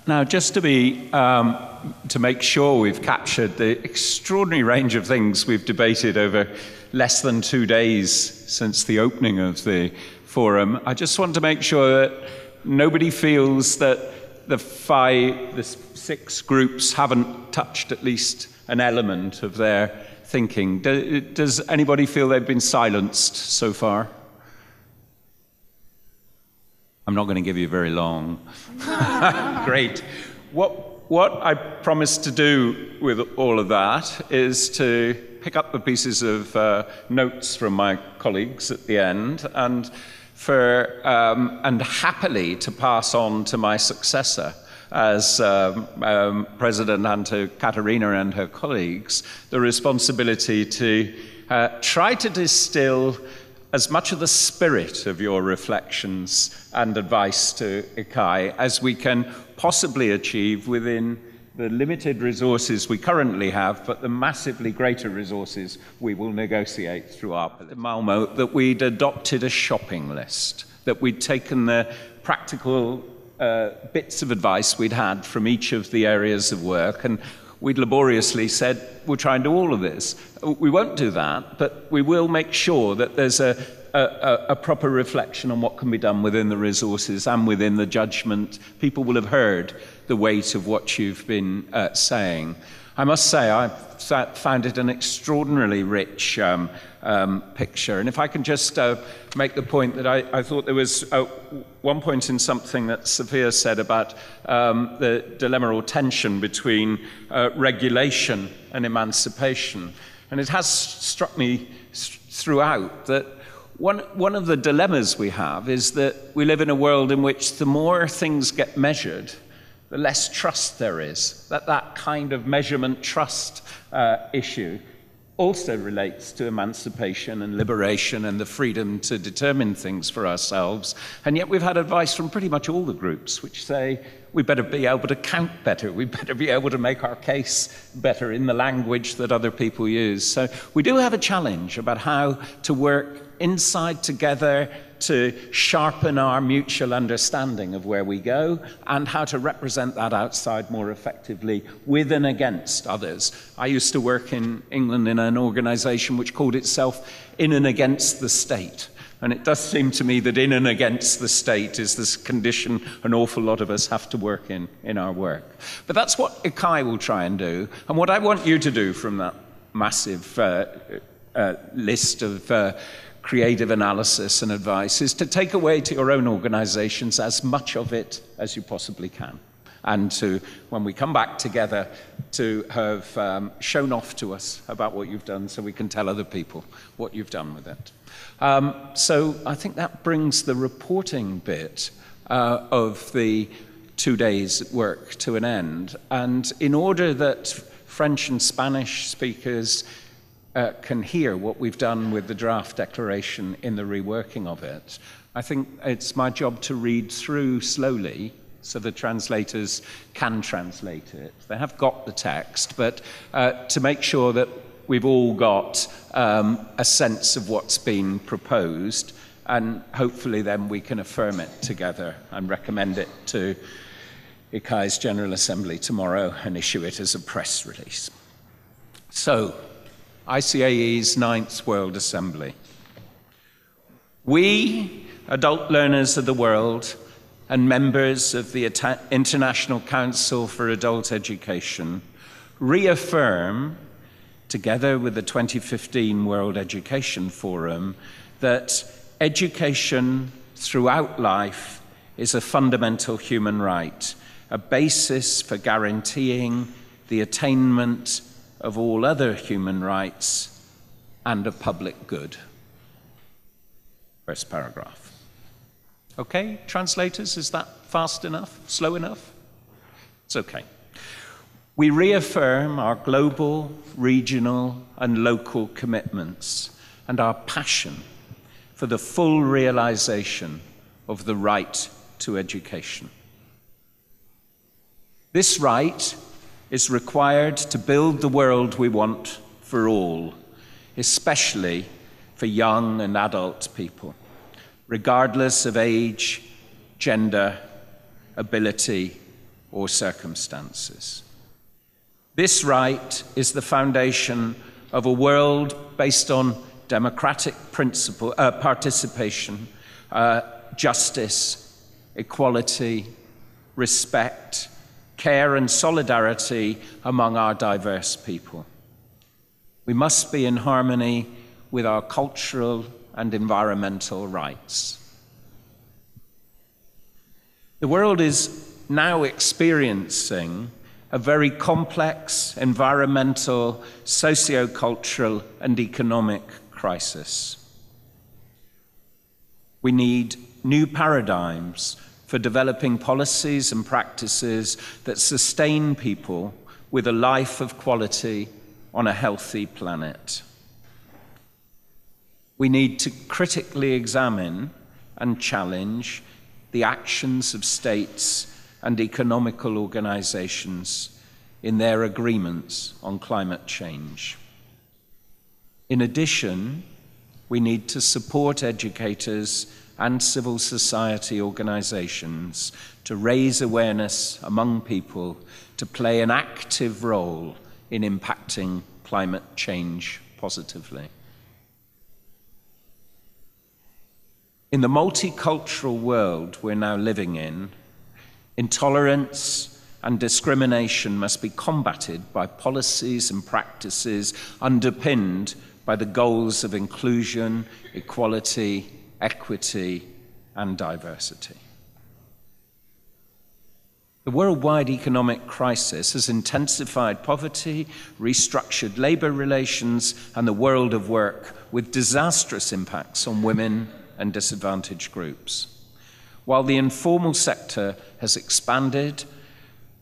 Now, just to make sure we've captured the extraordinary range of things we've debated over less than 2 days since the opening of the forum, I just want to make sure that nobody feels that the 6 groups haven't touched at least an element of their thinking. Does anybody feel they've been silenced so far? I'm not going to give you very long. Great. What I promised to do with all of that is to pick up the pieces of notes from my colleagues at the end and happily to pass on to my successor as president, and to Katerina and her colleagues the responsibility to try to distill as much of the spirit of your reflections and advice to IXe as we can possibly achieve within the limited resources we currently have, but the massively greater resources we will negotiate through our Malmo, that we'd adopted a shopping list, that we'd taken the practical bits of advice we'd had from each of the areas of work, and we'd laboriously said, we'll try and do all of this. We won't do that, but we will make sure that there's a proper reflection on what can be done within the resources and within the judgment. People will have heard the weight of what you've been saying. I must say, I found it an extraordinarily rich picture. And if I can just make the point that I thought there was one point in something that Sophia said about the dilemma or tension between regulation and emancipation. And it has struck me throughout that one of the dilemmas we have is that we live in a world in which the more things get measured, the less trust there is. That kind of measurement trust issue also relates to emancipation and liberation and the freedom to determine things for ourselves. And yet we've had advice from pretty much all the groups which say we better be able to count better, we better be able to make our case better in the language that other people use. So we do have a challenge about how to work inside together to sharpen our mutual understanding of where we go and how to represent that outside more effectively with and against others. I used to work in England in an organization which called itself In and Against the State. And it does seem to me that in and against the state is this condition an awful lot of us have to work in our work. But that's what IXe will try and do. And what I want you to do from that massive list of creative analysis and advice is to take away to your own organizations as much of it as you possibly can. And to, when we come back together, to have shown off to us about what you've done so we can tell other people what you've done with it. So I think that brings the reporting bit of the 2 days at work to an end. And in order that French and Spanish speakers can hear what we've done with the draft declaration in the reworking of it, I think it's my job to read through slowly so the translators can translate it. They have got the text, but to make sure that we've all got a sense of what's been proposed, and hopefully then we can affirm it together and recommend it to IXe's General Assembly tomorrow and issue it as a press release. So, ICAE's 9th World Assembly. We, adult learners of the world and members of the International Council for Adult Education, reaffirm, together with the 2015 World Education Forum, that education throughout life is a fundamental human right, a basis for guaranteeing the attainment of all other human rights and a public good. First paragraph. Okay, translators, is that fast enough? Slow enough? It's okay. We reaffirm our global, regional, and local commitments and our passion for the full realization of the right to education. This right is required to build the world we want for all, especially for young and adult people, regardless of age, gender, ability, or circumstances. This right is the foundation of a world based on democratic participation, justice, equality, respect, care and solidarity among our diverse people. We must be in harmony with our cultural and environmental rights. The world is now experiencing a very complex environmental, socio-cultural, and economic crisis. We need new paradigms for developing policies and practices that sustain people with a life of quality on a healthy planet. We need to critically examine and challenge the actions of states and economical organizations in their agreements on climate change. In addition, we need to support educators and civil society organizations to raise awareness among people to play an active role in impacting climate change positively. In the multicultural world we're now living in, intolerance and discrimination must be combated by policies and practices underpinned by the goals of inclusion, equality, equity, and diversity. The worldwide economic crisis has intensified poverty, restructured labor relations, and the world of work with disastrous impacts on women and disadvantaged groups. While the informal sector has expanded,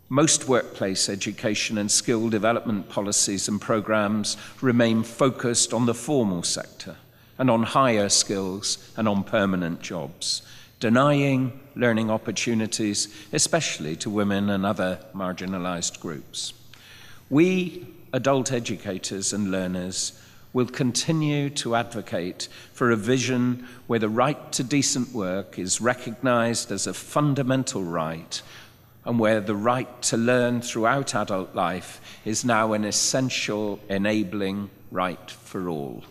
most workplace education and skill development policies and programs remain focused on the formal sector and on higher skills and on permanent jobs, denying learning opportunities, especially to women and other marginalized groups. We, adult educators and learners, will continue to advocate for a vision where the right to decent work is recognized as a fundamental right and where the right to learn throughout adult life is now an essential enabling right for all.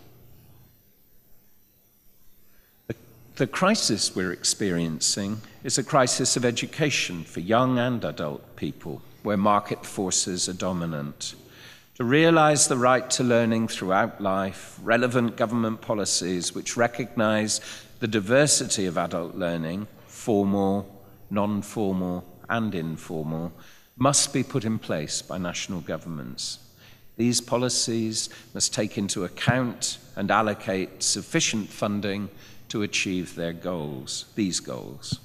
The crisis we're experiencing is a crisis of education for young and adult people, where market forces are dominant. To realize the right to learning throughout life, relevant government policies which recognize the diversity of adult learning, formal, non-formal, and informal, must be put in place by national governments. These policies must take into account and allocate sufficient funding to achieve these goals.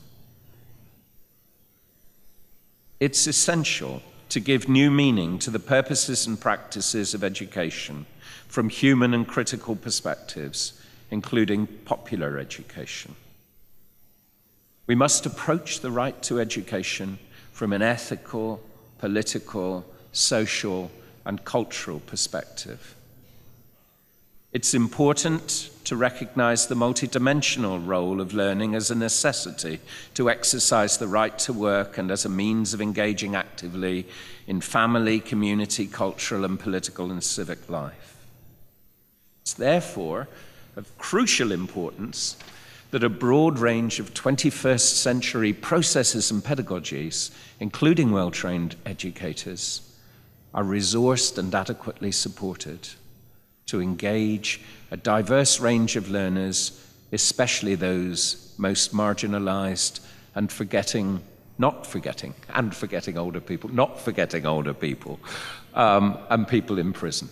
It's essential to give new meaning to the purposes and practices of education from human and critical perspectives, including popular education. We must approach the right to education from an ethical, political, social, and cultural perspective. It's important to recognize the multidimensional role of learning as a necessity to exercise the right to work and as a means of engaging actively in family, community, cultural, and political and civic life. It's therefore of crucial importance that a broad range of 21st century processes and pedagogies, including well-trained educators, are resourced and adequately supported to engage a diverse range of learners, especially those most marginalized and forgetting older people, and people in prison.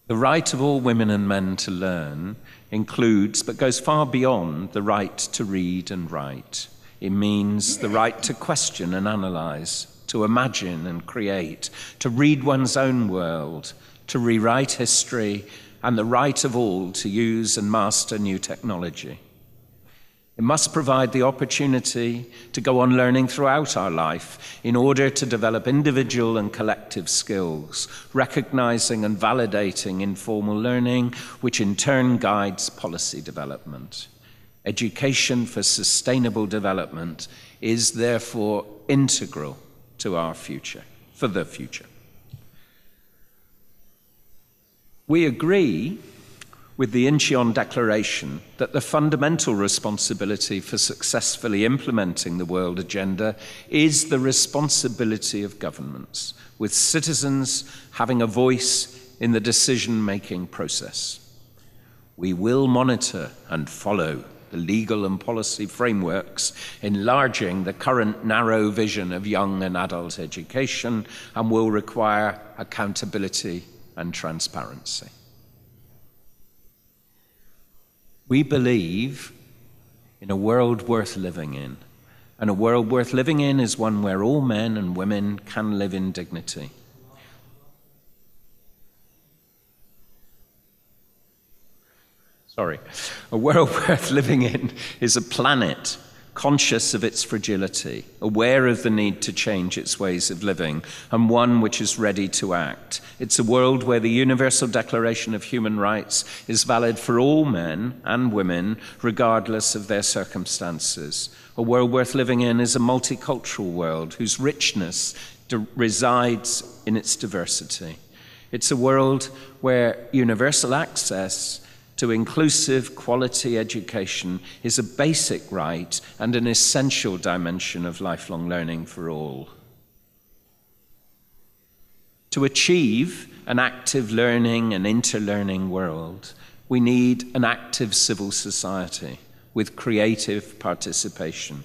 The right of all women and men to learn includes, but goes far beyond, the right to read and write. It means the right to question and analyze, to imagine and create, to read one's own world, to rewrite history, and the right of all to use and master new technology. It must provide the opportunity to go on learning throughout our life in order to develop individual and collective skills, recognizing and validating informal learning, which in turn guides policy development. Education for sustainable development is therefore integral to our future, for the future. We agree with the Incheon Declaration that the fundamental responsibility for successfully implementing the World Agenda is the responsibility of governments, with citizens having a voice in the decision-making process. We will monitor and follow the legal and policy frameworks enlarging the current narrow vision of young and adult education, and will require accountability and transparency. We believe in a world worth living in, and a world worth living in is one where all men and women can live in dignity. A world worth living in is a planet conscious of its fragility, aware of the need to change its ways of living, and one which is ready to act. It's a world where the Universal Declaration of Human Rights is valid for all men and women, regardless of their circumstances. A world worth living in is a multicultural world whose richness resides in its diversity. It's a world where universal access to inclusive, quality education is a basic right and an essential dimension of lifelong learning for all. To achieve an active learning and interlearning world, we need an active civil society with creative participation.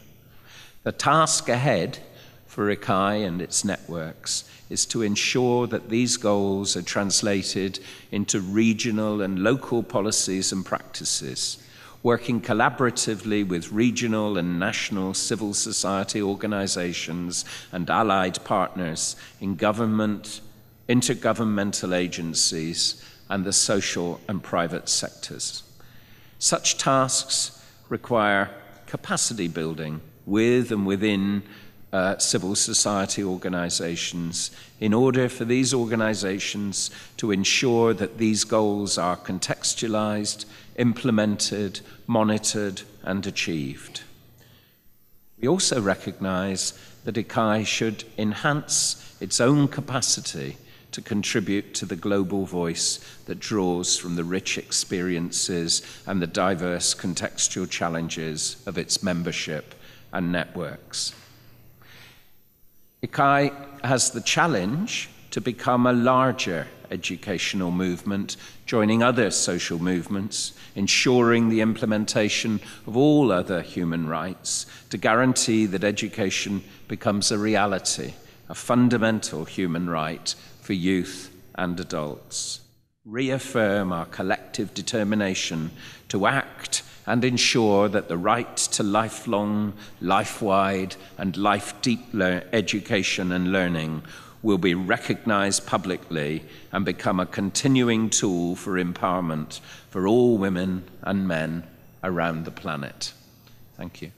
The task ahead for IXe and its networks is to ensure that these goals are translated into regional and local policies and practices, working collaboratively with regional and national civil society organizations and allied partners in government, intergovernmental agencies, and the social and private sectors. Such tasks require capacity building with and within civil society organizations in order for these organizations to ensure that these goals are contextualized, implemented, monitored, and achieved. We also recognize that IXe should enhance its own capacity to contribute to the global voice that draws from the rich experiences and the diverse contextual challenges of its membership and networks. IXe has the challenge to become a larger educational movement, joining other social movements, ensuring the implementation of all other human rights to guarantee that education becomes a reality, a fundamental human right for youth and adults. Reaffirm our collective determination to act and ensure that the right to lifelong, life-wide, and life-deep education and learning will be recognized publicly and become a continuing tool for empowerment for all women and men around the planet. Thank you.